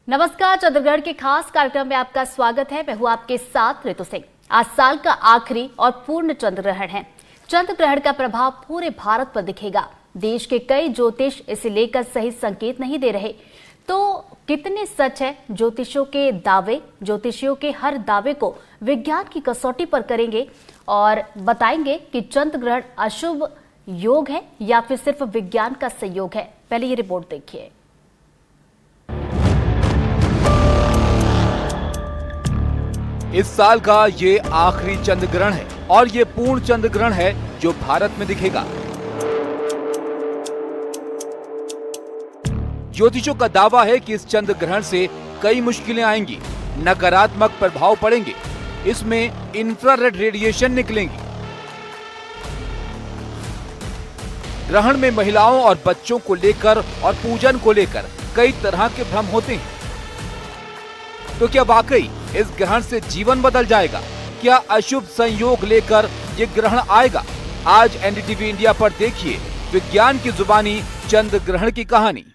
नमस्कार, चंद्रग्रहण के खास कार्यक्रम में आपका स्वागत है। मैं हूं आपके साथ ऋतु सिंह। आज साल का आखिरी और पूर्ण चंद्रग्रहण है। चंद्रग्रहण का प्रभाव पूरे भारत पर दिखेगा। देश के कई ज्योतिष इसे लेकर सही संकेत नहीं दे रहे। तो कितने सच है ज्योतिषियों के दावे? ज्योतिषियों के हर दावे को विज्ञान की कसौटी पर करेंगे और बताएंगे कि चंद्रग्रहण अशुभ योग है या फिर सिर्फ विज्ञान का संयोग है। पहले ये रिपोर्ट देखिए। इस साल का ये आखिरी चंद्रग्रहण है और ये पूर्ण चंद्रग्रहण है जो भारत में दिखेगा। ज्योतिषों का दावा है कि इस चंद्रग्रहण से कई मुश्किलें आएंगी, नकारात्मक प्रभाव पड़ेंगे, इसमें इंफ्रारेड रेडिएशन निकलेंगी। ग्रहण में महिलाओं और बच्चों को लेकर और पूजन को लेकर कई तरह के भ्रम होते हैं। तो क्या वाकई इस ग्रहण से जीवन बदल जाएगा? क्या अशुभ संयोग लेकर ये ग्रहण आएगा? आज एनडीटीवी इंडिया पर देखिए विज्ञान की जुबानी चंद्र ग्रहण की कहानी।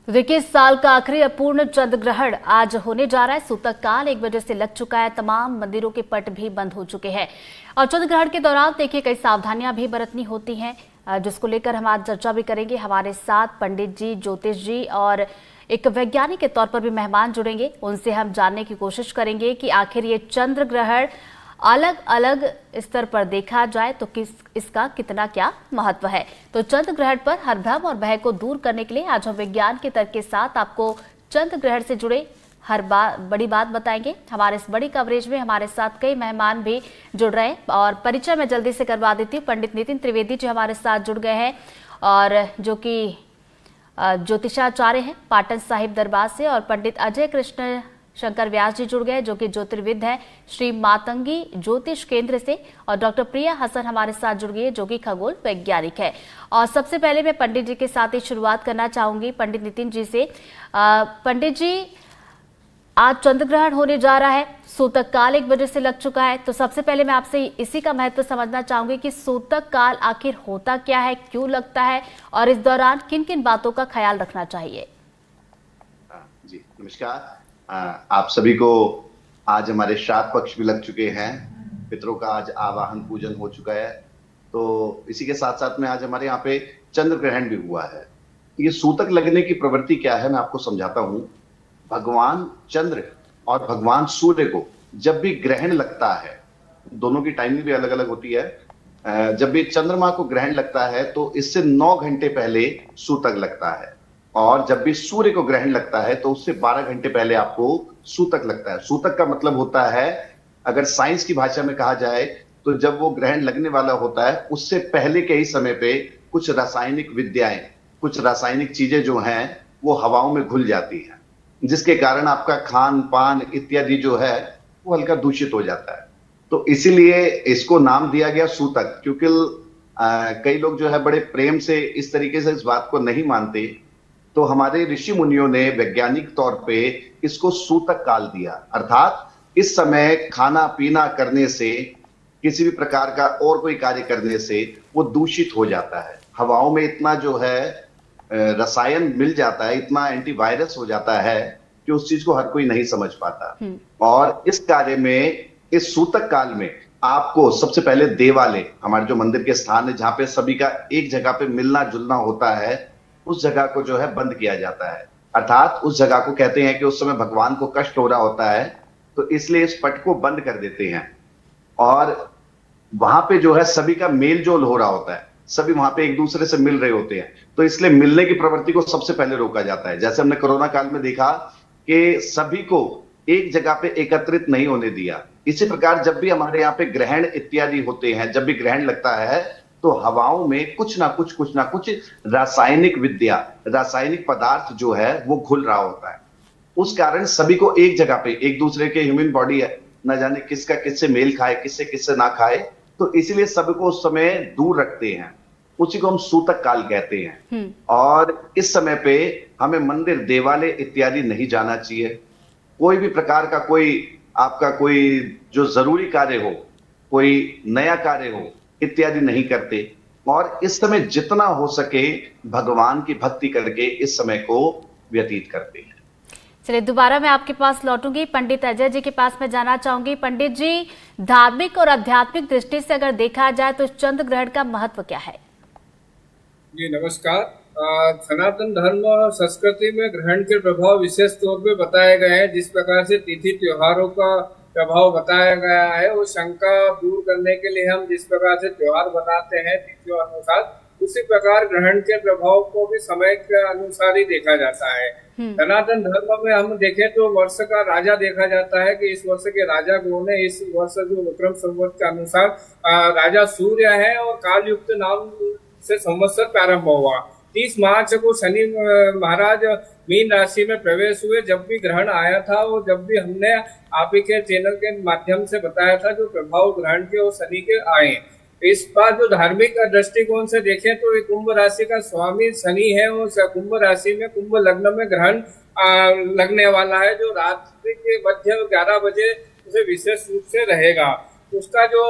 देखिए, साल का आखिरी अपूर्ण चंद्र ग्रहण आज होने जा रहा है। सूतक काल 1 बजे से लग चुका है। तमाम मंदिरों के पट भी बंद हो चुके हैं और चंद्र ग्रहण के दौरान देखिए कई सावधानियां भी बरतनी होती हैं, जिसको लेकर हम आज चर्चा भी करेंगे। हमारे साथ पंडित जी, ज्योतिष जी और एक वैज्ञानिक के तौर पर भी मेहमान जुड़ेंगे। उनसे हम जानने की कोशिश करेंगे कि आखिर ये चंद्र ग्रहण अलग अलग स्तर पर देखा जाए तो इसका कितना क्या महत्व है। तो चंद्र ग्रहण पर हर भ्रम और भय को दूर करने के लिए आज हम विज्ञान के तर्क के साथ आपको चंद्र ग्रहण से जुड़े हर बड़ी बात बताएंगे। हमारे इस बड़ी कवरेज में हमारे साथ कई मेहमान भी जुड़ रहे हैं और परिचय मैं जल्दी से करवा देती हूँ। पंडित नितिन त्रिवेदी जी हमारे साथ जुड़ गए हैं और जो कि ज्योतिषाचार्य हैं पाटन साहिब दरबार से, और पंडित अजय कृष्ण शंकर व्यास जी जुड़ गए जो कि ज्योतिर्विद हैं श्री मातंगी ज्योतिष केंद्र से, और डॉक्टर प्रिया हसन हमारे साथ जुड़ गई है जो कि खगोल वैज्ञानिक है। और सबसे पहले मैं पंडित जी के साथ ही शुरुआत करना चाहूंगी, पंडित नितिन जी से। पंडित जी, आज चंद्र ग्रहण होने जा रहा है। सूतक काल 1 बजे से लग चुका है। तो सबसे पहले मैं आपसे इसी का महत्व समझना चाहूंगी कि सूतक काल आखिर होता क्या है, क्यों लगता है और इस दौरान किन किन बातों का ख्याल रखना चाहिए। जी नमस्कार। आप सभी को आज हमारे श्राद्ध पक्ष भी लग चुके हैं। पितरों का आज आवाहन पूजन हो चुका है। तो इसी के साथ साथ में आज हमारे यहाँ पे चंद्र ग्रहण भी हुआ है। ये सूतक लगने की प्रवृत्ति क्या है मैं आपको समझाता हूँ। भगवान चंद्र और भगवान सूर्य को जब भी ग्रहण लगता है, दोनों की टाइमिंग भी अलग अलग होती है। जब भी चंद्रमा को ग्रहण लगता है तो इससे 9 घंटे पहले सूतक लगता है, और जब भी सूर्य को ग्रहण लगता है तो उससे 12 घंटे पहले आपको सूतक लगता है। सूतक का मतलब होता है, अगर साइंस की भाषा में कहा जाए तो जब वो ग्रहण लगने वाला होता है उससे पहले के ही समय पे कुछ रासायनिक विद्याएं, कुछ रासायनिक चीजें जो हैं वो हवाओं में घुल जाती हैं, जिसके कारण आपका खान पान इत्यादि जो है वो हल्का दूषित हो जाता है। तो इसीलिए इसको नाम दिया गया सूतक, क्योंकि कई लोग जो है बड़े प्रेम से इस तरीके से इस बात को नहीं मानते। तो हमारे ऋषि मुनियों ने वैज्ञानिक तौर पे इसको सूतक काल दिया, अर्थात इस समय खाना पीना करने से, किसी भी प्रकार का और कोई कार्य करने से वो दूषित हो जाता है। हवाओं में इतना जो है रसायन मिल जाता है, इतना एंटीवायरस हो जाता है कि उस चीज को हर कोई नहीं समझ पाता। और इस कार्य में, इस सूतक काल में आपको सबसे पहले देवालय, हमारे जो मंदिर के स्थान है जहां पे सभी का एक जगह पे मिलना जुलना होता है, उस जगह को जो है बंद किया जाता है। अर्थात उस जगह को कहते हैं कि उस समय भगवान को कष्ट हो रहा होता है, तो इसलिए इस पट को बंद कर देते हैं। और वहां पे जो है सभी का मेल जोल हो रहा होता है, सभी वहां पे एक दूसरे से मिल रहे होते हैं, तो इसलिए मिलने की प्रवृत्ति को सबसे पहले रोका जाता है। जैसे हमने कोरोना काल में देखा कि सभी को एक जगह पे एकत्रित नहीं होने दिया। इसी प्रकार जब भी हमारे यहाँ पे ग्रहण इत्यादि होते हैं, जब भी ग्रहण लगता है तो हवाओं में कुछ ना कुछ रासायनिक विद्या, रासायनिक पदार्थ जो है वो घुल रहा होता है। उस कारण सभी को एक जगह पे, एक दूसरे के ह्यूमन बॉडी है, न जाने किसका किससे मेल खाए, किससे किससे ना खाए, तो इसीलिए सबको उस समय दूर रखते हैं। उसी को हम सूतक काल कहते हैं। और इस समय पे हमें मंदिर, देवालय इत्यादि नहीं जाना चाहिए। कोई भी प्रकार का आपका कोई जो जरूरी कार्य हो, कोई नया कार्य हो इत्यादि नहीं करते। और इस समय जितना हो सके भगवान की भक्ति करके इस समय को व्यतीत करते हैं। चलिए, दोबारा मैं आपके पास लौटूंगी। पंडित अजय जी के पास मैं जाना चाहूंगी। पंडित जी, धार्मिक और आध्यात्मिक दृष्टि से अगर देखा जाए तो चंद्र ग्रहण का महत्व क्या है? जी नमस्कार। सनातन धर्म और संस्कृति में ग्रहण के प्रभाव विशेष तौर पे बताए गए हैं। जिस प्रकार से तिथि त्योहारों का प्रभाव बताया गया है, वो शंका दूर करने के लिए हम जिस प्रकार से त्योहार बनाते हैं तिथियों अनुसार, उसी प्रकार ग्रहण के प्रभाव को भी समय के अनुसार ही देखा जाता है। सनातन धर्म में हम देखें तो वर्ष का राजा देखा जाता है कि इस वर्ष के राजा कौन है। इस वर्ष जो विक्रम संवत के अनुसार राजा सूर्य है और कालयुक्त नाम से संवत्सर प्रारंभ हुआ। 30 मार्च को शनि महाराज मीन राशि में प्रवेश हुए। जब भी ग्रहण आया था और जब भी हमने आप ही के चैनल के माध्यम से बताया था जो प्रभाव ग्रहण के और शनि के आए। इस बार जो धार्मिक दृष्टिकोण से देखें तो कुंभ राशि का स्वामी शनि है और कुंभ राशि में कुंभ लग्न में ग्रहण लगने वाला है, जो रात्रि के मध्य 11 बजे उसे विशेष रूप से रहेगा। उसका जो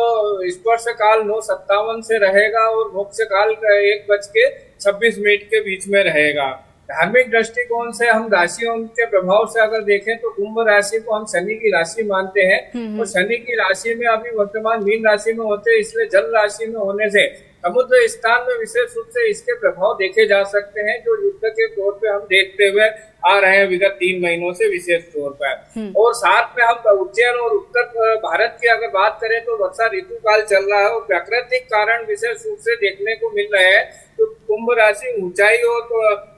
स्पर्श काल 9:57 से रहेगा और मोक्ष काल 1:26 के बीच में रहेगा। धार्मिक दृष्टिकोण से हम राशियों के प्रभाव से अगर देखें तो कुंभ राशि को हम शनि की राशि मानते हैं और शनि की राशि में अभी वर्तमान मीन राशि में होते हैं, इसलिए जल राशि में होने से समुद्र स्थान में विशेष रूप से इसके प्रभाव देखे जा सकते हैं, जो युद्ध के तौर पे हम देखते हुए आ रहे हैं विगत 3 महीनों से विशेष तौर पर। और साथ में हम उज्जैन और उत्तर भारत की अगर बात करें तो वर्षा ऋतु काल चल रहा है और प्राकृतिक कारण विशेष रूप से देखने को मिल रहे हैं। तो कुंभ राशि ऊंचाई और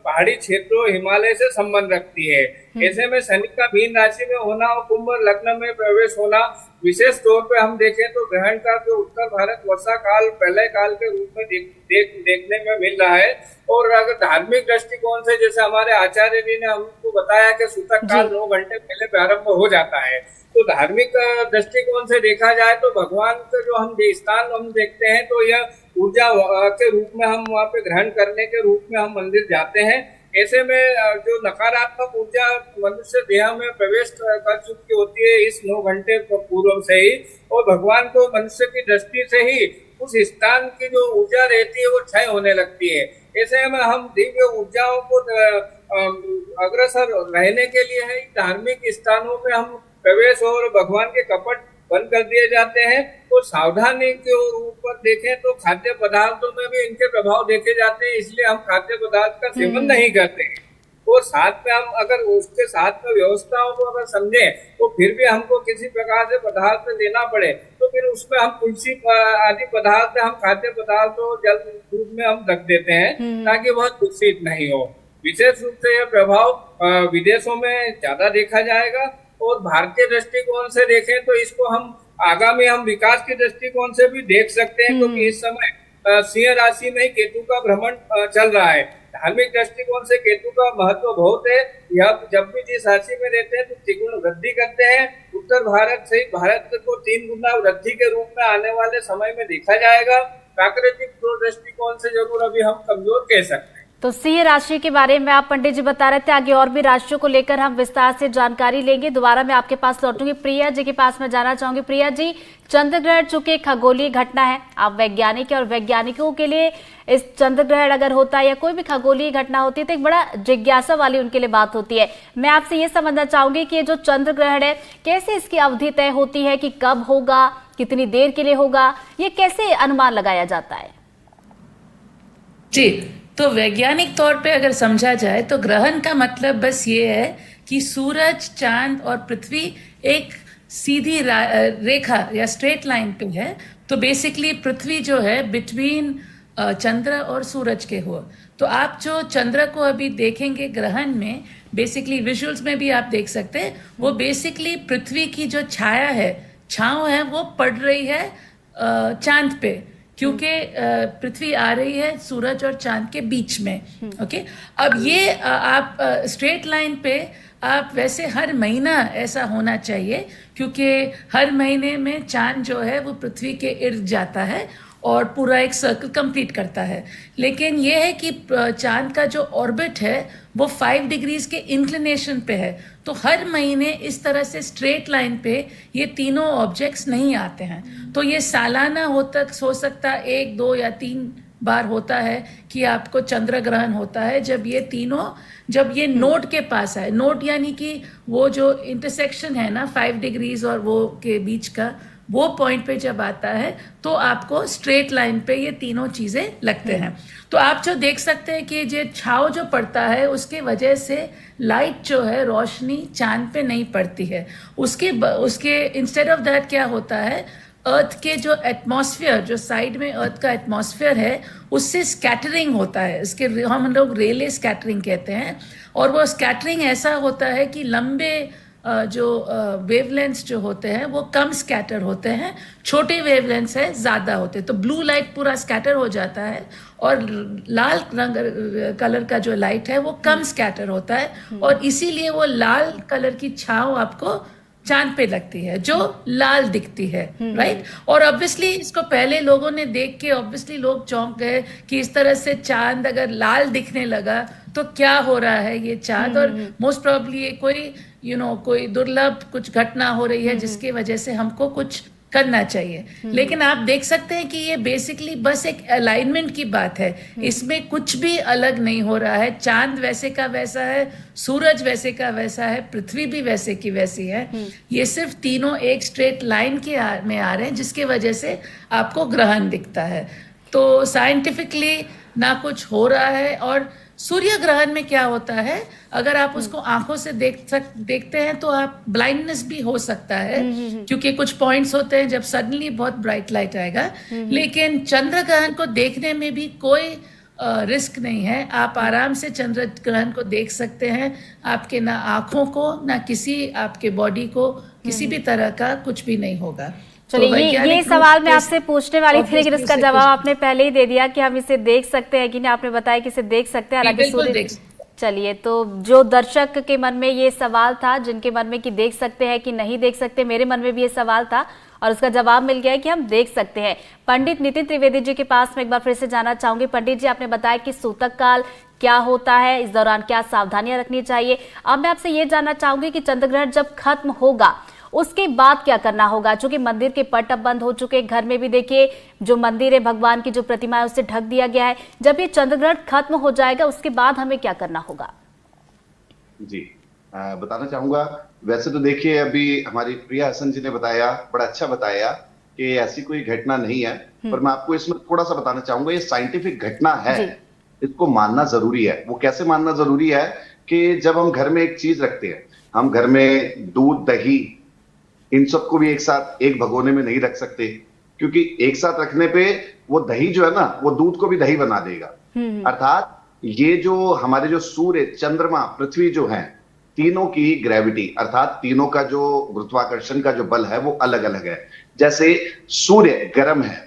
पहाड़ी क्षेत्रों हिमालय से संबंध रखती है। ऐसे में शनि का मीन राशि में होना और कुंभ लग्न में प्रवेश होना विशेष तौर पे हम देखें तो ग्रहण का जो उत्तर भारत वर्षा काल प्रलय काल के रूप में देखने में मिल रहा है। और अगर धार्मिक दृष्टिकोण से जैसे हमारे आचार्य जी ने हमको बताया कि सूतक काल 9 घंटे पहले प्रारंभ हो जाता है, तो धार्मिक दृष्टिकोण से देखा जाए तो भगवान का जो हम स्थान हम देखते हैं तो यह ऊर्जा के रूप में हम वहाँ पे ग्रहण करने के रूप में हम मंदिर जाते हैं। ऐसे में जो नकारात्मक ऊर्जा मनुष्य देह में प्रवेश कर चुकी होती है इस 9 घंटे पूर्व से ही, और भगवान को मनुष्य की दृष्टि से ही उस स्थान की जो ऊर्जा रहती है वो क्षय होने लगती है। ऐसे में हम दिव्य ऊर्जाओं को अग्रसर रहने के लिए है धार्मिक स्थानों में हम प्रवेश और भगवान के कपट बंद कर दिए जाते हैं। तो सावधानी के ऊपर देखें तो खाद्य पदार्थों में भी इनके प्रभाव देखे जाते हैं, इसलिए हम खाद्य पदार्थ का सेवन नहीं करते हैं। और साथ में हम अगर उसके साथ में व्यवस्थाओं को अगर समझें तो फिर भी हमको किसी प्रकार से पदार्थ लेना पड़े तो फिर उसमें हम तुलसी आदि पदार्थ हम खाद्य पदार्थों जल रूप में हम रख देते हैं ताकि वह दूषित नहीं हो। विशेष रूप से यह प्रभाव विदेशों में ज्यादा देखा जाएगा और भारतीय दृष्टिकोण से देखें तो इसको हम आगामी हम विकास के दृष्टिकोण से भी देख सकते हैं, क्योंकि इस समय सिंह राशि में ही केतु का भ्रमण चल रहा है। धार्मिक दृष्टिकोण से केतु का महत्व बहुत है। यह जब भी जिस राशि में रहते हैं तो त्रिगुण वृद्धि करते हैं। उत्तर भारत से भारत को 3 गुना वृद्धि के रूप में आने वाले समय में देखा जाएगा। प्राकृतिक दृष्टिकोण से जरूर अभी हम कमजोर कह सकते हैं। तो सिंह राशि के बारे में आप पंडित जी बता रहे थे, आगे और भी राशियों को लेकर हम विस्तार से जानकारी लेंगे। दोबारा मैं आपके पास लौटूंगी। प्रिया जी के पास मैं जाना चाहूंगी। प्रिया जी, चंद्र ग्रहण चूंकि खगोलीय घटना है, आप वैज्ञानिक है और वैज्ञानिकों के लिए इस चंद्र ग्रहण अगर होता है या कोई भी खगोलीय घटना होती है तो एक बड़ा जिज्ञासा वाली उनके लिए बात होती है। मैं आपसे ये समझना चाहूंगी कि ये जो चंद्र ग्रहण है कैसे इसकी अवधि तय होती है, कि कब होगा, कितनी देर के लिए होगा, ये कैसे अनुमान लगाया जाता है? जी, तो वैज्ञानिक तौर पे अगर समझा जाए तो ग्रहण का मतलब बस ये है कि सूरज, चांद और पृथ्वी एक सीधी रेखा या स्ट्रेट लाइन पे है। तो बेसिकली पृथ्वी जो है बिटवीन चंद्र और सूरज के हो। तो आप जो चंद्र को अभी देखेंगे ग्रहण में, बेसिकली विजुअल्स में भी आप देख सकते हैं, वो बेसिकली पृथ्वी की जो छाया है, छांव है, वो पड़ रही है चांद पे, क्योंकि पृथ्वी आ रही है सूरज और चांद के बीच में। ओके, अब ये आप स्ट्रेट लाइन पे आप वैसे हर महीना ऐसा होना चाहिए, क्योंकि हर महीने में चांद जो है वो पृथ्वी के इर्द जाता है और पूरा एक सर्कल कंप्लीट करता है। लेकिन ये है कि चांद का जो ऑर्बिट है वो 5 डिग्रीज के इंक्लिनेशन पे है, तो हर महीने इस तरह से स्ट्रेट लाइन पे ये तीनों ऑब्जेक्ट्स नहीं आते हैं। तो ये सालाना हो सकता 1, 2 या 3 बार होता है कि आपको चंद्र ग्रहण होता है, जब ये तीनों, जब ये नोड के पास है, नोड यानी कि वो जो इंटरसेक्शन है ना 5 डिग्रीज और वो के बीच का, वो पॉइंट पे जब आता है तो आपको स्ट्रेट लाइन पे ये तीनों चीजें लगते हैं। तो आप जो देख सकते हैं कि ये छाव जो पड़ता है उसके वजह से लाइट जो है, रोशनी चांद पे नहीं पड़ती है। उसके इंस्टेड ऑफ दैट क्या होता है, अर्थ के जो एटमॉस्फेयर, जो साइड में अर्थ का एटमॉस्फेयर है, उससे स्कैटरिंग होता है। इसके हम लोग रेले स्कैटरिंग कहते हैं। और वो स्कैटरिंग ऐसा होता है कि लंबे जो वेवलेंथ्स जो होते हैं वो कम स्कैटर होते हैं, छोटे वेवलेंथ्स है ज़्यादा होते हैं। तो ब्लू लाइट पूरा स्कैटर हो जाता है और लाल रंग कलर का जो लाइट है वो कम स्कैटर होता है, और इसीलिए वो लाल कलर की छाव आपको चांद पे लगती है जो लाल दिखती है, राइट। और ऑब्वियसली इसको पहले लोगों ने देख के ऑब्वियसली लोग चौंक गए कि इस तरह से चांद अगर लाल दिखने लगा तो क्या हो रहा है ये चांद, और मोस्ट प्रोबेबली ये कोई कोई दुर्लभ कुछ घटना हो रही है जिसकी वजह से हमको कुछ करना चाहिए। लेकिन आप देख सकते हैं कि ये बेसिकली बस एक अलाइनमेंट की बात है, इसमें कुछ भी अलग नहीं हो रहा है। चांद वैसे का वैसा है, सूरज वैसे का वैसा है, पृथ्वी भी वैसे की वैसी है। ये सिर्फ तीनों एक स्ट्रेट लाइन में आ रहे हैं जिसकी वजह से आपको ग्रहण दिखता है। तो साइंटिफिकली ना कुछ हो रहा है। और सूर्य ग्रहण में क्या होता है, अगर आप उसको आंखों से देखते हैं तो आप ब्लाइंडनेस भी हो सकता है, क्योंकि कुछ पॉइंट्स होते हैं जब सडनली बहुत ब्राइट लाइट आएगा। लेकिन चंद्र ग्रहण को देखने में भी कोई रिस्क नहीं है, आप आराम से चंद्र ग्रहण को देख सकते हैं। आपके ना आंखों को ना किसी आपके बॉडी को किसी भी तरह का कुछ भी नहीं होगा। चलिए, ये सवाल मैं आपसे पूछने वाली थी, लेकिन इसका जवाब आपने पहले ही दे दिया कि हम इसे देख सकते हैं कि नहीं। आपने बताया कि इसे देख सकते हैं, हालांकि सूर्य। चलिए, तो जो दर्शक के मन में ये सवाल था, जिनके मन में कि देख सकते हैं कि नहीं देख सकते, मेरे मन में भी ये सवाल था और उसका जवाब मिल गया है कि हम देख सकते हैं। पंडित नितिन त्रिवेदी जी के पास मैं एक बार फिर से जाना चाहूंगी। पंडित जी, आपने बताया कि सूतक काल क्या होता है, इस दौरान क्या सावधानियां रखनी चाहिए। अब मैं आपसे ये जानना चाहूंगी कि चंद्र ग्रहण जब खत्म होगा उसके बाद क्या करना होगा, क्योंकि मंदिर के पट अब बंद हो चुके, घर में भी देखिए जो मंदिर है, भगवान की जो प्रतिमा है उससे ढक दिया गया है। जब ये चंद्र ग्रहण खत्म हो जाएगा उसके बाद हमें क्या करना होगा? जी, बताना चाहूंगा। वैसे तो देखिए, अभी हमारी प्रिया हसन जी ने बताया, बड़ा अच्छा बताया कि ऐसी कोई घटना नहीं है, पर मैं आपको इसमें थोड़ा सा बताना चाहूंगा। ये साइंटिफिक घटना है, इसको मानना जरूरी है। वो कैसे मानना जरूरी है कि जब हम घर में एक चीज रखते हैं, हम घर में दूध, दही, इन सबको भी एक साथ एक भगोने में नहीं रख सकते, क्योंकि एक साथ रखने पे वो दही जो है ना, वो दूध को भी दही बना देगा। अर्थात ये जो हमारे जो सूर्य, चंद्रमा, पृथ्वी जो है, तीनों की ग्रेविटी, अर्थात तीनों का जो गुरुत्वाकर्षण का जो बल है वो अलग अलग है। जैसे सूर्य गर्म है,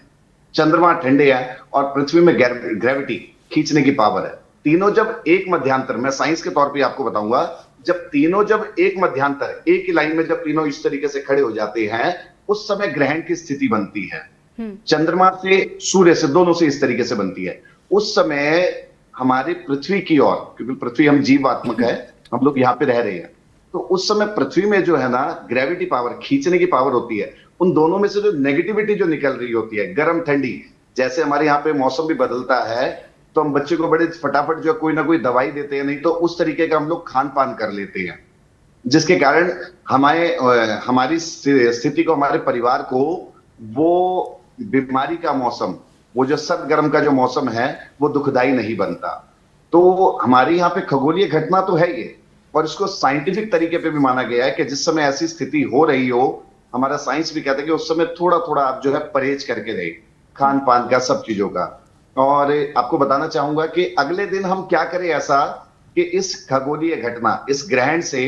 चंद्रमा ठंडे है और पृथ्वी में ग्रेविटी, खींचने की पावर है। तीनों जब एक मध्यांतर, मैं साइंस के तौर पे आपको बताऊंगा, जब तीनों जब एक मध्यांतर, एक ही लाइन में जब तीनों इस तरीके से खड़े हो जाते हैं, उस समय ग्रहण की स्थिति बनती है। चंद्रमा से, सूर्य से, दोनों से इस तरीके से बनती है। उस समय हमारी पृथ्वी की ओर, क्योंकि पृथ्वी हम जीवात्मक है, हम लोग यहाँ पे रह रहे हैं, तो उस समय पृथ्वी में जो है ना ग्रेविटी पावर, खींचने की पावर होती है। उन दोनों में से जो नेगेटिविटी जो निकल रही होती है, गर्म ठंडी, जैसे हमारे यहाँ पे मौसम भी बदलता है तो हम बच्चे को बड़े फटाफट जो कोई ना कोई दवाई देते हैं, नहीं तो उस तरीके का हम लोग खान पान कर लेते हैं, जिसके कारण हमारी स्थिति को, हमारे परिवार को वो बीमारी का मौसम, वो जो सर्द गर्म का जो मौसम है वो दुखदाई नहीं बनता। तो हमारे यहाँ पे खगोलीय घटना तो है ये, और इसको साइंटिफिक तरीके पे भी माना गया है कि जिस समय ऐसी स्थिति हो रही हो, हमारा साइंस भी कहता है कि उस समय थोड़ा थोड़ा आप जो है परहेज करके रहे, खान पान का, सब चीजों का। और आपको बताना चाहूंगा कि अगले दिन हम क्या करें ऐसा कि इस खगोलीय घटना, इस ग्रहण से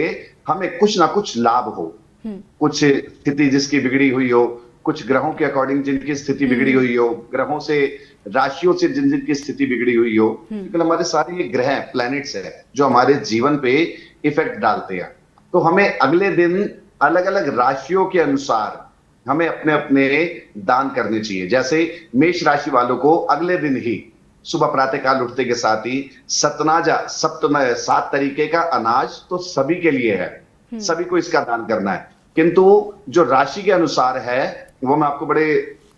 हमें कुछ ना कुछ लाभ हो। कुछ स्थिति जिसकी बिगड़ी हुई हो, कुछ ग्रहों के अकॉर्डिंग जिनकी स्थिति बिगड़ी हुई हो, ग्रहों से, राशियों से जिनकी स्थिति बिगड़ी हुई हो, क्योंकि हमारे सारे ये ग्रह, प्लैनेट्स है जो हमारे जीवन पे इफेक्ट डालते हैं। तो हमें अगले दिन अलग अलग राशियों के अनुसार हमें अपने अपने दान करने चाहिए। जैसे मेष राशि वालों को अगले दिन ही सुबह प्रातःकाल उठते के साथ ही सतनाजा, 7 तरीके का अनाज तो सभी के लिए है, सभी को इसका दान करना है। किंतु जो राशि के अनुसार है वो मैं आपको बड़े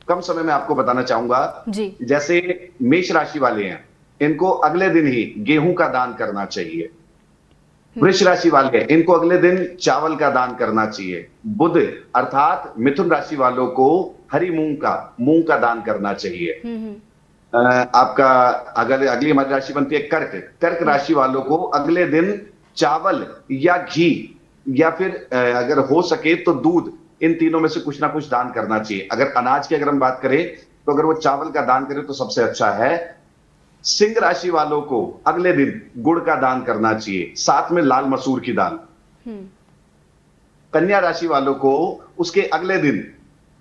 कम समय में आपको बताना चाहूंगा जी। जैसे मेष राशि वाले हैं, इनको अगले दिन ही गेहूं का दान करना चाहिए। वृष राशि वाले हैं, इनको अगले दिन चावल का दान करना चाहिए। बुध अर्थात मिथुन राशि वालों को हरी मूंग का दान करना चाहिए। आपका अगली हमारी राशि बनती है कर्क राशि वालों को अगले दिन चावल या घी या फिर अगर हो सके तो दूध, इन तीनों में से कुछ ना कुछ दान करना चाहिए। अगर अनाज की अगर हम बात करें तो अगर वो चावल का दान करें तो सबसे अच्छा है। सिंह राशि वालों को अगले दिन गुड़ का दान करना चाहिए, साथ में लाल मसूर की दाल। कन्या राशि वालों को उसके अगले दिन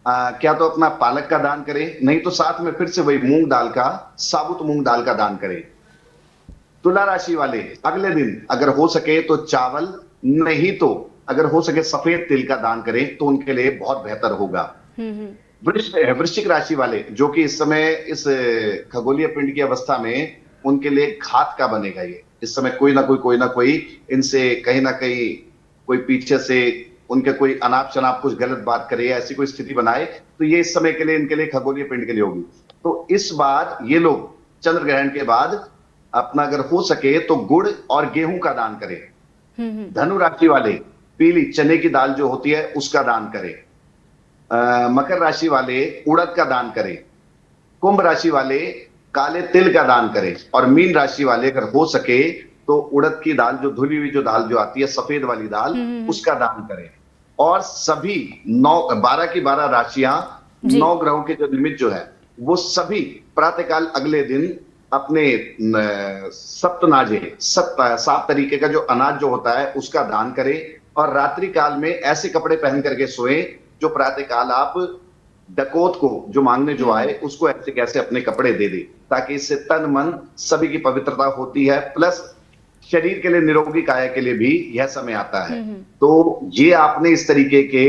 क्या तो अपना पालक का दान करें, नहीं तो साथ में फिर से वही साबुत मूंग दाल का दान करें। तुला राशि वाले अगले दिन अगर हो सके तो चावल, नहीं तो अगर हो सके सफेद तिल का दान करें तो उनके लिए बहुत बेहतर होगा। वृश्चिक राशि वाले जो कि इस समय इस खगोलीय पिंड की अवस्था में उनके लिए घात का बनेगा। ये इस समय कोई ना कोई इनसे कहीं ना कहीं कोई पीछे से उनके कोई अनाप शनाप कुछ गलत बात करे, ऐसी कोई स्थिति बनाए, तो ये इस समय के लिए इनके लिए खगोलीय पिंड के लिए होगी। तो इस बार ये लोग चंद्र ग्रहण के बाद अपना अगर हो सके तो गुड़ और गेहूं का दान करें। धनु राशि वाले पीली चने की दाल जो होती है उसका दान करें। मकर राशि वाले उड़द का दान करें। कुंभ राशि वाले काले तिल का दान करें। और मीन राशि वाले अगर हो सके तो उड़द की दाल, जो धुली हुई जो दाल जो आती है सफेद वाली दाल, उसका दान करें। और सभी 12 की 12 राशियां 9 ग्रहों के जो निमित्त जो है वो सभी प्रातःकाल अगले दिन अपने सप्तनाजे 7 तरीके का जो अनाज जो होता है उसका दान करें। और रात्रि काल में ऐसे कपड़े पहन करके सोए जो प्रातःकाल आप डकैत को जो मांगने जो आए उसको ऐसे कैसे अपने कपड़े दे दे, ताकि इससे तन मन सभी की पवित्रता होती है, प्लस शरीर के लिए निरोगी काया के लिए भी यह समय आता है। तो ये आपने इस तरीके के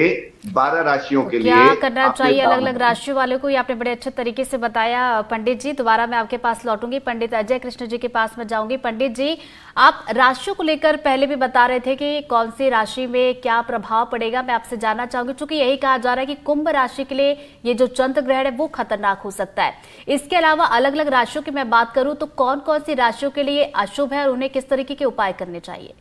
12 राशियों के लिए क्या करना चाहिए अलग अलग राशियों वाले को, ये आपने बड़े अच्छे तरीके से बताया। पंडित जी दोबारा मैं आपके पास लौटूंगी, पंडित अजय कृष्ण जी के पास में जाऊंगी। पंडित जी, आप राशियों को लेकर पहले भी बता रहे थे कि कौन सी राशि में क्या प्रभाव पड़ेगा। मैं आपसे जानना चाहूंगी, चूंकि यही कहा जा रहा है कि कुंभ राशि के लिए ये जो चंद्र ग्रहण है वो खतरनाक हो सकता है। इसके अलावा अलग अलग राशियों की मैं बात करूं तो कौन कौन सी राशियों के लिए अशुभ है और उन्हें किस तरीके के उपाय करने चाहिए?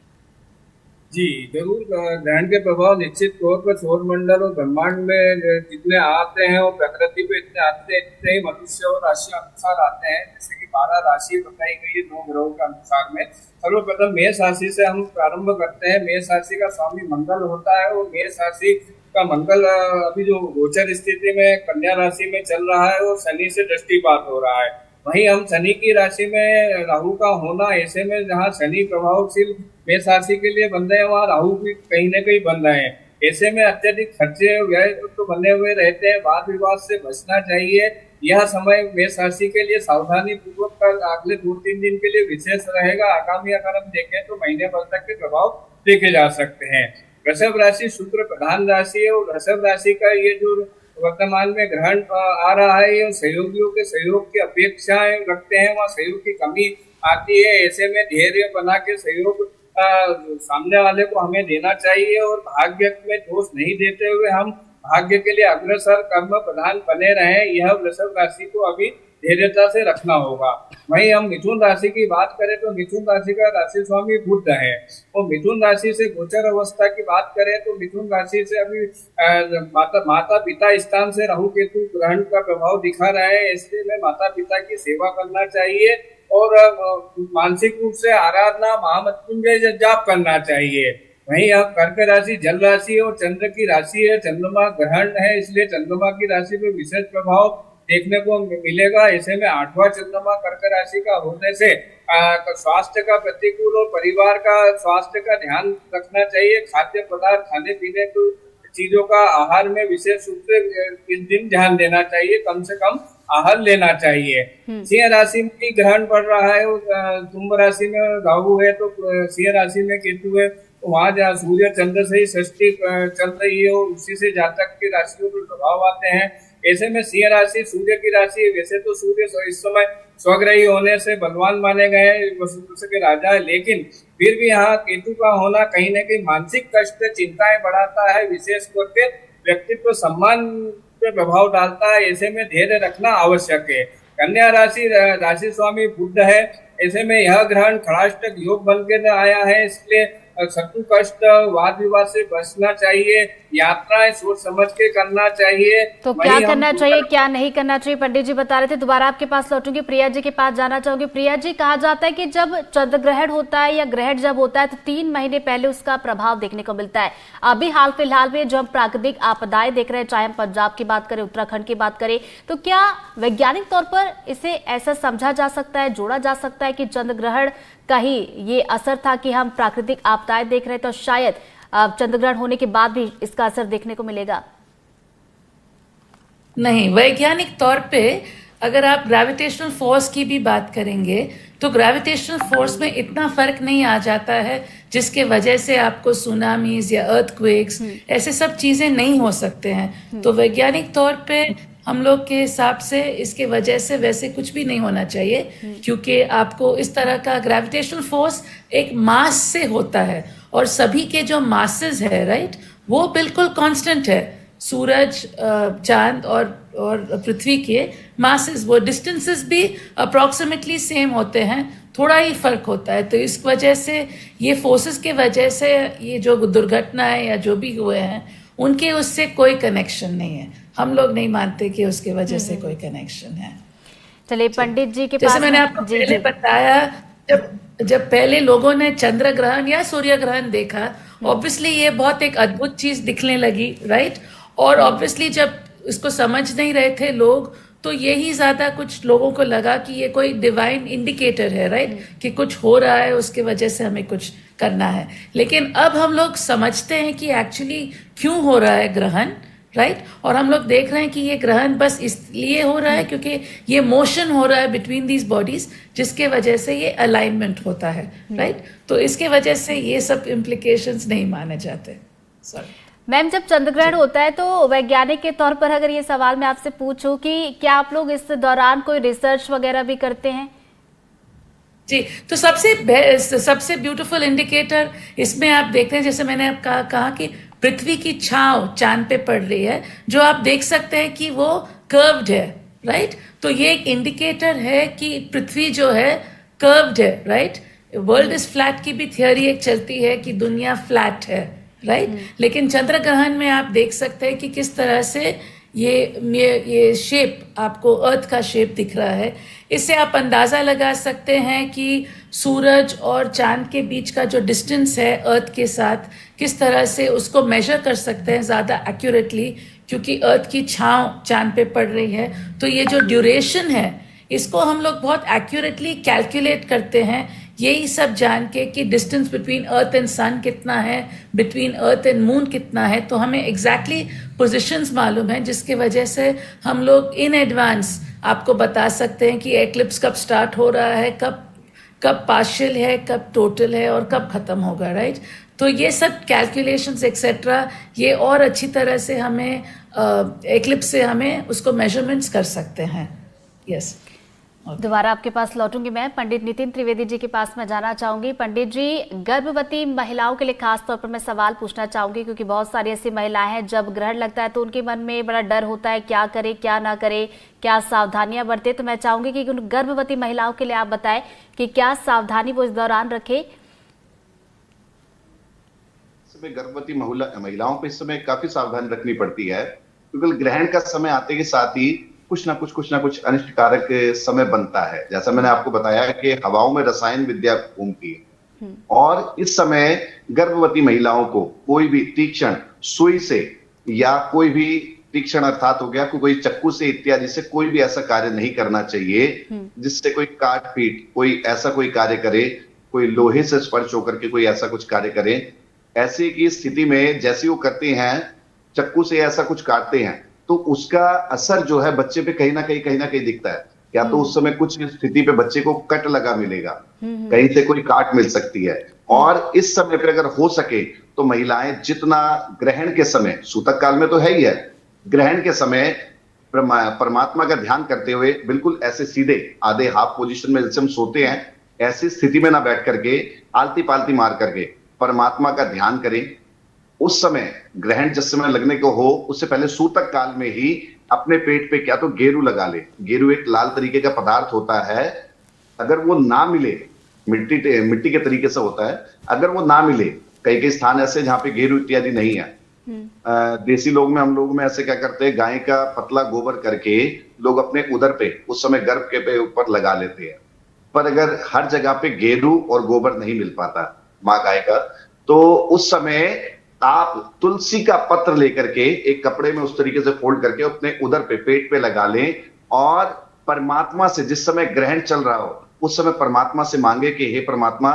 जी जरूर, ग्रहण के प्रभाव निश्चित तौर पर सौरमंडल और ब्रह्मांड में जितने आते हैं और प्रकृति पे इतने आते हैं, इतने ही मनुष्य और राशि अनुसार आते हैं। जैसे कि 12 राशि बताई गई है 9 ग्रहों के अनुसार में। सर्वप्रथम मेष राशि से हम प्रारंभ करते हैं। मेष राशि का स्वामी मंगल होता है और मेष राशि का मंगल अभी जो गोचर स्थिति में कन्या राशि में चल रहा है और शनि से दृष्टिपात हो रहा है। वहीं हम शनि की राशि में राहु का होना, ऐसे में जहाँ शनि प्रभावशील मेष राशि के लिए बन रहे हैं वहाँ राहु भी कहीं न कहीं बन रहे हैं। ऐसे में अत्यधिक खर्चे व्यय तो बने हुए रहते हैं। वाद विवाद से बचना चाहिए। यह समय मेष राशि के लिए सावधानी पूर्वक अगले 2-3 दिन के लिए विशेष रहेगा। आगामी अगर हम देखें तो महीने भर तक के प्रभाव देखे जा सकते हैं। वृषभ राशि शुक्र प्रधान राशि है और वृषभ राशि का ये जो वर्तमान में ग्रहण आ रहा है, ये सहयोगियों के सहयोग की अपेक्षाएं रखते हैं, वहाँ सहयोग की कमी आती है। ऐसे में धैर्य बना के सहयोग सामने वाले को हमें देना चाहिए और भाग्य में दोष नहीं देते हुए हम भाग्य के लिए अग्रसर कर्म प्रधान बने रहें। यह वृषभ राशि को अभी धैर्यता से रखना होगा। वहीं हम मिथुन राशि की बात करें तो मिथुन राशि का राशि स्वामी बुध है और मिथुन राशि से गोचर अवस्था की बात करें तो मिथुन राशि से अभी माता पिता स्थान से राहु केतु ग्रहण का प्रभाव दिखा रहा है। इसलिए में माता पिता की सेवा करना चाहिए और मानसिक रूप से आराधना महामृत्युंजय जाप करना चाहिए। वहीं अब कर्क राशि जल राशि और चंद्र की राशि है, चंद्रमा ग्रहण है, इसलिए चंद्रमा की राशि में विशेष प्रभाव देखने को मिलेगा। ऐसे में 8वां चंद्रमा कर्क राशि का होने से स्वास्थ्य का प्रतिकूल और परिवार का स्वास्थ्य का ध्यान रखना चाहिए। खाद्य पदार्थ खाने पीने की चीजों का आहार में विशेष रूप से इस दिन ध्यान देना चाहिए, कम से कम आहार लेना चाहिए। सिंह राशि में ग्रहण पड़ रहा है, कुंभ राशि में राहु है तो सिंह राशि में केतु है, तो वहां जहाँ सूर्य चंद्र से ही षष्ठी चल रही है और उसी से जातक की राशियों पर प्रभाव आते हैं। ऐसे में सिंह राशि सूर्य की राशि है। वैसे तो सूर्य इस समय स्वग्रही होने से बलवान माने गए हैं, वसुंधरा के राजा है, लेकिन फिर भी यहाँ केतु का होना कहीं न कहीं मानसिक कष्ट चिंताएं बढ़ाता है। विशेष करके व्यक्तित्व सम्मान पे प्रभाव डालता है। ऐसे में धैर्य रखना आवश्यक है। कन्या राशि स्वामी बुध है। ऐसे में यह ग्रहण खड़ाष्टक योग बन के आया है, इसलिए शत्रु कष्ट वाद विवाद से बचना चाहिए। यात्राएं सोच समझ के करना चाहिए। तो क्या करना चाहिए, क्या नहीं करना चाहिए, पंडित जी बता रहे थे। दोबारा आपके पास लौटूंगी, प्रिया जी के पास जाना चाहूंगी। प्रिया जी, कहा जाता है कि जब चंद्र ग्रहण होता है या ग्रहण जब होता है तो 3 महीने पहले उसका प्रभाव देखने को मिलता है। अभी हाल फिलहाल में जो हम प्राकृतिक आपदाएं देख रहे हैं, चाहे हम पंजाब की बात करें, उत्तराखंड की बात करें, तो क्या वैज्ञानिक तौर पर इसे ऐसा समझा जा सकता है, जोड़ा जा सकता है कि चंद्र ग्रहण का ही ये असर था कि हम प्राकृतिक आपदाएं देख रहे हैं, तो शायद चंद्रग्रहण होने के बाद भी इसका असर देखने को मिलेगा? नहीं, वैज्ञानिक तौर पे अगर आप ग्रेविटेशनल फोर्स की भी बात करेंगे तो ग्रेविटेशनल फोर्स में इतना फर्क नहीं आ जाता है जिसके वजह से आपको सुनामीज या अर्थक्वेक्स ऐसे सब चीजें नहीं हो सकते हैं। तो वैज्ञानिक तौर पे हम लोग के हिसाब से इसके वजह से वैसे कुछ भी नहीं होना चाहिए, क्योंकि आपको इस तरह का ग्रेविटेशनल फोर्स एक मास से होता है और सभी के जो मासेस है, राइट, वो बिल्कुल कांस्टेंट है। सूरज, चांद और पृथ्वी के मासेस, वो डिस्टेंसेस भी अप्रॉक्सीमेटली सेम होते हैं, थोड़ा ही फर्क होता है। तो इस वजह से ये फोर्सेस के वजह से ये जो दुर्घटनाएं या जो भी हुए हैं उनके उससे कोई कनेक्शन नहीं है। हम लोग नहीं मानते कि उसके वजह से कोई कनेक्शन है। चलिए पंडित जी के पास, जैसे मैंने आपको पहले बताया, जब पहले लोगों ने चंद्र ग्रहण या सूर्य ग्रहण देखा, ऑब्वियसली ये बहुत एक अद्भुत चीज दिखने लगी, राइट। और ऑब्वियसली जब इसको समझ नहीं रहे थे लोग, तो यही ज्यादा कुछ लोगों को लगा कि ये कोई डिवाइन इंडिकेटर है, राइट, कि कुछ हो रहा है, उसके वजह से हमें कुछ करना है। लेकिन अब हम लोग समझते हैं कि एक्चुअली क्यों हो रहा है ग्रहण, राइट। और हम लोग देख रहे हैं कि ये ग्रहण बस इसलिए हो रहा है क्योंकि ये मोशन हो रहा है बिटवीन दीज बॉडीज, जिसके वजह से ये अलाइनमेंट होता है, राइट। तो इसके वजह से ये सब इम्प्लीकेशंस नहीं माने जाते। सॉरी मैम, जब चंद्र ग्रहण होता है तो वैज्ञानिक के तौर पर अगर ये सवाल मैं आपसे पूछूं कि क्या आप लोग इस दौरान कोई रिसर्च वगैरह भी करते हैं? जी, तो सबसे ब्यूटीफुल इंडिकेटर इसमें आप देखते हैं, जैसे मैंने कहा कि पृथ्वी की छांव चांद पे पड़ रही है, जो आप देख सकते हैं कि वो कर्व्ड है, राइट। तो ये एक इंडिकेटर है कि पृथ्वी जो है कर्व्ड है, राइट। वर्ल्ड इज फ्लैट की भी थियोरी एक चलती है कि दुनिया फ्लैट है, राइट। लेकिन चंद्र ग्रहण में आप देख सकते हैं कि किस तरह से ये शेप आपको अर्थ का शेप दिख रहा है। इससे आप अंदाजा लगा सकते हैं कि सूरज और चांद के बीच का जो डिस्टेंस है अर्थ के साथ, किस तरह से उसको मेजर कर सकते हैं ज़्यादा एक्यूरेटली, क्योंकि अर्थ की छांव चांद पे पड़ रही है। तो ये जो ड्यूरेशन है इसको हम लोग बहुत एक्यूरेटली कैलकुलेट करते हैं, यही सब जान के कि डिस्टेंस बिटवीन अर्थ एंड सन कितना है, बिटवीन अर्थ एंड मून कितना है। तो हमें एग्जैक्टली पोजीशंस मालूम है, जिसके वजह से हम लोग इन एडवांस आपको बता सकते हैं कि एक्लिप्स कब स्टार्ट हो रहा है, कब पार्शियल है, कब टोटल है और कब खत्म होगा, राइट। तो ये सब कैलकुलेशंस एक्सेट्रा ये और अच्छी तरह से हमें एक्लिप्स से हमें उसको मेजरमेंट्स कर सकते हैं। यस, दोबारा आपके पास लौटूंगी मैं। पंडित नितिन त्रिवेदी जी के पास मैं जाना चाहूंगी। पंडित जी, गर्भवती महिलाओं के लिए खास तौर पर मैं सवाल पूछना चाहूंगी, क्योंकि बहुत सारी ऐसी महिलाएं हैं जब ग्रहण लगता है तो उनके मन में बड़ा डर होता है, क्या करे क्या ना करे, क्या सावधानियां बरते। तो मैं चाहूंगी कि उन गर्भवती महिलाओं के लिए आप बताएं कि क्या सावधानी वो इस दौरान रखे। गर्भवती महिलाओं को इस समय काफी सावधानी रखनी पड़ती है, क्योंकि ग्रहण का समय आते के साथ ही कुछ ना कुछ अनिष्टकारक समय बनता है। जैसा मैंने आपको बताया कि हवाओं में रसायन विद्या घूमती है, और इस समय गर्भवती महिलाओं को कोई भी तीक्ष्ण सुई से या कोई भी तीक्ष्ण अर्थात हो गया कोई चक्कू से इत्यादि से कोई भी ऐसा कार्य नहीं करना चाहिए जिससे कोई काट पीट कोई ऐसा कोई कार्य करे, कोई लोहे से स्पर्श होकर के कोई ऐसा कुछ कार्य करे। ऐसी की स्थिति में जैसे वो करते हैं, चक्कू से ऐसा कुछ काटते हैं, तो उसका असर जो है बच्चे पे कहीं ना कहीं दिखता है। या तो उस समय कुछ स्थिति पे बच्चे को कट लगा मिलेगा, कहीं से कोई काट मिल सकती है। और इस समय पे अगर हो सके तो महिलाएं जितना ग्रहण के समय, सूतक काल में तो है ही है, ग्रहण के समय परमात्मा का ध्यान करते हुए बिल्कुल ऐसे सीधे आधे हाफ पोजीशन में जैसे हम सोते हैं, ऐसी स्थिति में ना बैठ करके आलती पालती मार करके परमात्मा का ध्यान करें। उस समय ग्रहण जिस समय लगने को हो उससे पहले सूतक काल में ही अपने पेट पे क्या तो गेरू लगा ले। गेरू एक लाल तरीके का पदार्थ होता है, अगर वो ना मिले, मिट्टी के तरीके से होता है, अगर वो ना मिले, कई कई स्थान ऐसे जहां पे गेरू इत्यादि नहीं है, देसी लोग में, हम लोग में ऐसे क्या करते हैं, गाय का पतला गोबर करके लोग अपने उदर पे, उस समय गर्भ के पे ऊपर लगा लेते हैं। पर अगर हर जगह पे गेरू और गोबर नहीं मिल पाता माँ गाय का, तो उस समय आप तुलसी का पत्र लेकर के एक कपड़े में उस तरीके से फोल्ड करके अपने उदर पे, पेट पे लगा लें और परमात्मा से, जिस समय ग्रहण चल रहा हो उस समय परमात्मा से मांगे कि हे परमात्मा,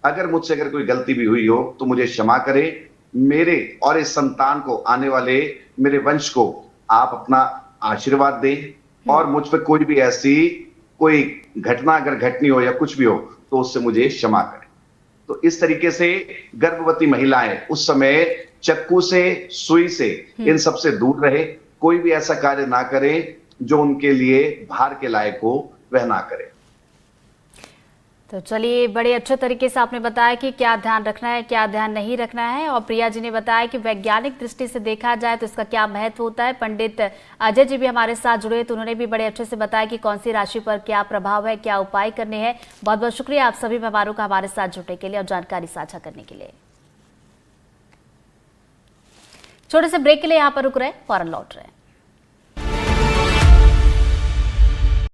अगर मुझसे अगर कोई गलती भी हुई हो तो मुझे क्षमा करे, मेरे और इस संतान को, आने वाले मेरे वंश को आप अपना आशीर्वाद दें और मुझ पर कोई भी ऐसी कोई घटना अगर घटनी हो या कुछ भी हो तो उससे मुझे क्षमा करें। तो इस तरीके से गर्भवती महिलाएं उस समय चक्कू से, सुई से, इन सब से दूर रहे, कोई भी ऐसा कार्य ना करें जो उनके लिए भार के लायक हो, वह ना करें। तो चलिए, बड़े अच्छे तरीके से आपने बताया कि क्या ध्यान रखना है, क्या ध्यान नहीं रखना है, और प्रिया जी ने बताया कि वैज्ञानिक दृष्टि से देखा जाए तो इसका क्या महत्व होता है। पंडित अजय जी भी हमारे साथ जुड़े तो उन्होंने भी बड़े अच्छे से बताया कि कौन सी राशि पर क्या प्रभाव है, क्या उपाय करने हैं। बहुत बहुत शुक्रिया आप सभी मेहमानों का हमारे साथ जुड़ने के लिए और जानकारी साझा करने के लिए। छोटे से ब्रेक के लिए यहाँ पर रुक रहे, फौरन लौट रहे हैं।